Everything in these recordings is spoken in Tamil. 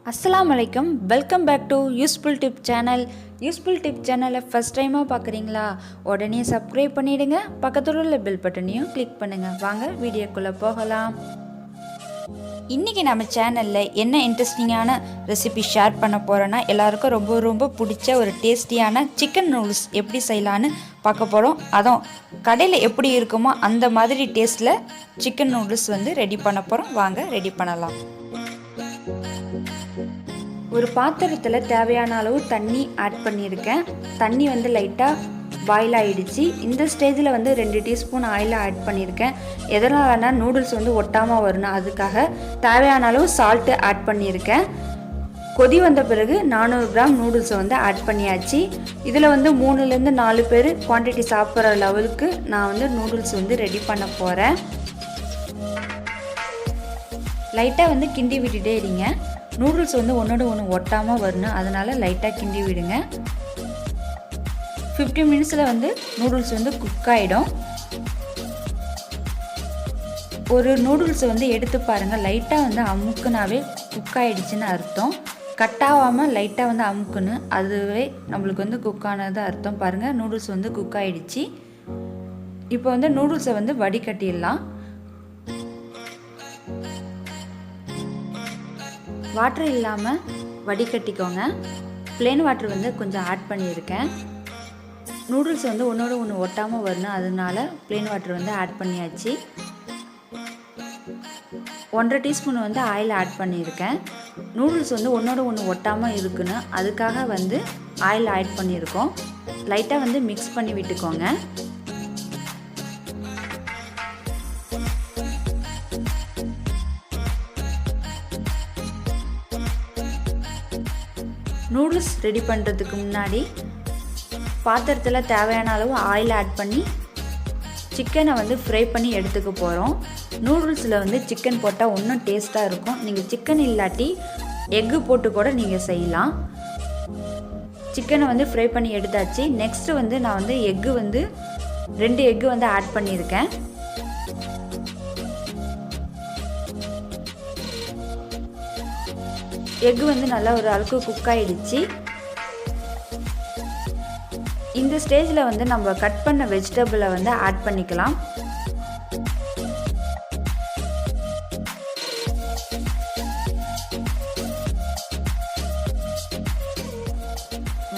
அஸ்ஸலாமு அலைக்கும். Welcome back to useful tip channel. Useful tip சேனலை ஃபஸ்ட் டைமாக பார்க்குறீங்களா? உடனே சப்ஸ்கிரைப் பண்ணிவிடுங்க. பக்கத்தில் உள்ள பெல் பட்டனையும் கிளிக் பண்ணுங்கள். வாங்க வீடியோக்குள்ளே போகலாம். இன்றைக்கி நம்ம சேனலில் என்ன இன்ட்ரெஸ்டிங்கான ரெசிபி ஷேர் பண்ண போகிறோன்னா, எல்லாருக்கும் ரொம்ப ரொம்ப பிடிச்ச ஒரு டேஸ்டியான சிக்கன் நூடுல்ஸ் எப்படி செய்யலான்னு பார்க்க போகிறோம். அதுவும் கடையில் எப்படி இருக்குமோ அந்த மாதிரி டேஸ்ட்டில் சிக்கன் நூடுல்ஸ் ரெடி பண்ண போகிறோம். வாங்க ரெடி பண்ணலாம். ஒரு பாத்திரத்தில் தேவையான அளவு தண்ணி ஆட் பண்ணியிருக்கேன். தண்ணி லைட்டாக பாயில் ஆகிடுச்சு. இந்த ஸ்டேஜில் 2 டீஸ்பூன் ஆயில் ஆட் பண்ணியிருக்கேன். எதனாலனா நூடுல்ஸ் ஒட்டாமல் வரணும், அதுக்காக தேவையான அளவு சால்ட்டு ஆட் பண்ணியிருக்கேன். கொதி வந்த பிறகு 400 கிராம் நூடுல்ஸை ஆட் பண்ணியாச்சு. இதில் 3லேருந்து 4 பேர் குவான்டிட்டி சாப்பிட்ற லெவலுக்கு நான் நூடுல்ஸ் ரெடி பண்ண போகிறேன். லைட்டாக கிண்டி விட்டுட்டே இருங்க. நூடுல்ஸ் ஒன்றோட ஒன்று ஒட்டாமல் வரணும், அதனால் லைட்டாக கிண்டி விடுங்க. 15 மினிட்ஸில் நூடுல்ஸ் குக் ஆகிடும். ஒரு நூடுல்ஸை எடுத்து பாருங்கள். லைட்டாக அமுக்குனாவே குக் ஆகிடுச்சின்னு அர்த்தம். கட்டாகாமல் லைட்டாக அமுக்குன்னு, அதுவே நம்மளுக்கு குக் ஆனது அர்த்தம். பாருங்கள், நூடுல்ஸ் குக் ஆகிடுச்சு. இப்போ நூடுல்ஸை வடிகட்டிடலாம். வாட்டர் இல்லாமல் வடிகட்டிக்கோங்க. ப்ளேன் வாட்டர் கொஞ்சம் ஆட் பண்ணியிருக்கேன். நூடுல்ஸ் ஒன்றோட ஒன்று ஒட்டாமல் வரணும், அதனால ப்ளேன் வாட்டர் ஆட் பண்ணியாச்சு. 1.5 டீஸ்பூன் ஆயில் ஆட் பண்ணியிருக்கேன். நூடுல்ஸ் ஒன்றோட ஒன்று ஒட்டாமல் இருக்குன்னு அதுக்காக ஆயில் ஆட் பண்ணியிருக்கோம். லைட்டாக மிக்ஸ் பண்ணி விட்டுக்கோங்க. நூடுல்ஸ் ரெடி பண்ணுறதுக்கு முன்னாடி பாத்திரத்தில் தேவையான அளவு ஆயில் ஆட் பண்ணி சிக்கனை ஃப்ரை பண்ணி எடுத்துக்க போகிறோம். நூடுல்ஸில் சிக்கன் போட்டால் இன்னும் டேஸ்ட்டாக இருக்கும். நீங்கள் சிக்கன் இல்லாட்டி எக்கு போட்டு கூட நீங்கள் செய்யலாம். சிக்கனை ஃப்ரை பண்ணி எடுத்தாச்சு. நெக்ஸ்ட்டு நான் எக்கு 2 எக்கு ஆட் பண்ணியிருக்கேன். எக்கு நல்லா ஒரு அளவுக்கு குக் ஆகிடுச்சு. இந்த ஸ்டேஜில் நம்ம கட் பண்ண வெஜிடபிளை ஆட் பண்ணிக்கலாம்.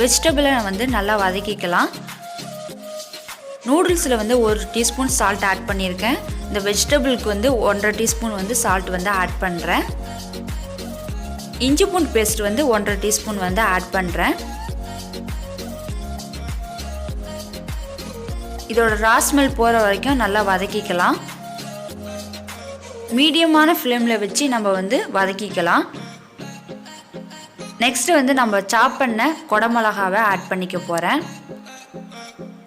வெஜிடபிளை நல்லா வதக்கிக்கலாம். நூடுல்ஸில் 1 டீஸ்பூன் சால்ட் ஆட் பண்ணியிருக்கேன். இந்த வெஜிடபிளுக்கு 1.5 டீஸ்பூன் சால்ட் ஆட் பண்ணுறேன். இஞ்சி பூண்டு பேஸ்ட் 1.5 டீஸ்பூன் ஆட் பண்ணுறேன். இதோட ரா ஸ்மெல் போகிற வரைக்கும் நல்லா வதக்கிக்கலாம். மீடியமான ஃப்ளேமில் வச்சு நம்ம வதக்கிக்கலாம். நெக்ஸ்ட்டு நம்ம சாப் பண்ண குடமிளகாவை ஆட் பண்ணிக்க போகிறேன்.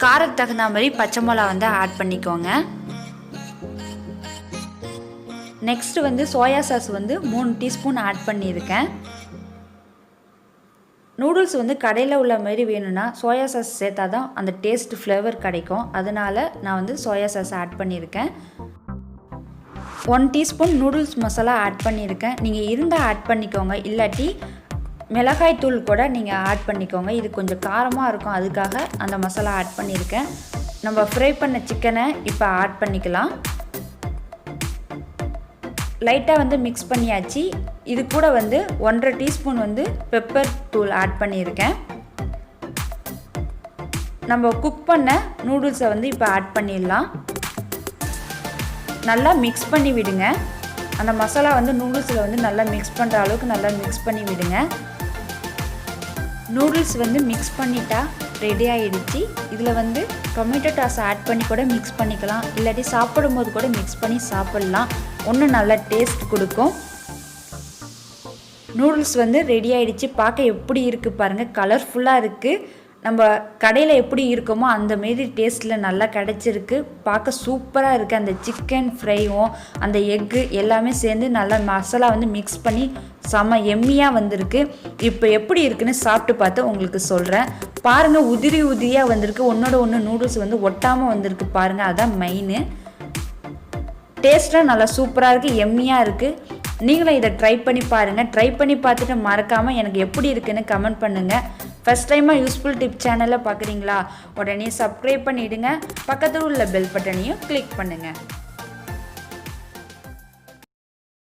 காரத்துக்கு தகுந்த மாதிரி பச்சை மிளகா ஆட் பண்ணிக்கோங்க. Next soya sauce 3 teaspoon add பண்ணியிருக்கேன். நூடுல்ஸ் கடையில் உள்ள மாதிரி வேணும்னா சோயா சாஸ் சேர்த்தா தான் அந்த டேஸ்ட் ஃப்ளேவர் கிடைக்கும். அதனால் நான் சோயா சாஸ் ஆட் பண்ணியிருக்கேன். 1 டீஸ்பூன் நூடுல்ஸ் மசாலா ஆட் பண்ணியிருக்கேன். நீங்கள் இருந்தால் ஆட் பண்ணிக்கோங்க, இல்லாட்டி மிளகாய் தூள் கூட நீங்கள் ஆட் பண்ணிக்கோங்க. இது கொஞ்சம் காரமாக இருக்கும், அதுக்காக அந்த மசாலா ஆட் பண்ணியிருக்கேன். நம்ம ஃப்ரை பண்ண சிக்கனை இப்போ ஆட் பண்ணிக்கலாம். லைட்டாக மிக்ஸ் பண்ணியாச்சு. இது கூட 1.5 டீஸ்பூன் பெப்பர் தூள் ஆட் பண்ணியிருக்கேன். நம்ம குக் பண்ண நூடுல்ஸை இப்போ ஆட் பண்ணிடலாம். நல்லா மிக்ஸ் பண்ணி விடுங்க. அந்த மசாலா நூடுல்ஸில் நல்லா மிக்ஸ் பண்ணுற அளவுக்கு நல்லா மிக்ஸ் பண்ணி விடுங்க. நூடுல்ஸ் மிக்ஸ் பண்ணிட்டா ரெடி ஆகிடுச்சு. இதில் டொமேட்டோ சாஸ் ஆட் பண்ணி கூட மிக்ஸ் பண்ணிக்கலாம், இல்லாட்டி சாப்பிடும் போது கூட மிக்ஸ் பண்ணி சாப்பிட்லாம். இன்னும் நல்ல டேஸ்ட் கொடுக்கும். நூடுல்ஸ் ரெடி ஆகிடுச்சு. பார்க்க எப்படி இருக்குது பாருங்கள், கலர்ஃபுல்லாக இருக்குது. நம்ம கடையில் எப்படி இருக்குமோ அந்த மாரி டேஸ்ட்டில் நல்லா கிடச்சிருக்கு. பார்க்க சூப்பராக இருக்குது. அந்த சிக்கன் ஃப்ரையும் அந்த எக்கு எல்லாமே சேர்ந்து நல்லா மசாலா மிக்ஸ் பண்ணி செம்ம எம்மியாக வந்திருக்கு. இப்போ எப்படி இருக்குன்னு சாப்பிட்டு பார்த்து உங்களுக்கு சொல்கிறேன். பாருங்கள், உதிரி உதிரியாக வந்திருக்கு. ஒன்றோட ஒன்று நூடுல்ஸ் ஒட்டாமல் வந்திருக்கு பாருங்கள். அதுதான் மெயின். டேஸ்ட்டாக நல்லா சூப்பராக இருக்குது, எம்மியாக இருக்குது. நீங்களும் இதை ட்ரை பண்ணி பாருங்கள். ட்ரை பண்ணி பார்த்துட்டு மறக்காமல் எனக்கு எப்படி இருக்குன்னு கமெண்ட் பண்ணுங்கள். ஃபஸ்ட் டைமாக யூஸ்ஃபுல் டிப் சேனலை பார்க்குறீங்களா? உடனே சப்ஸ்கிரைப் பண்ணிவிடுங்க. பக்கத்தில் உள்ள பெல் பட்டனையும் கிளிக் பண்ணுங்கள்.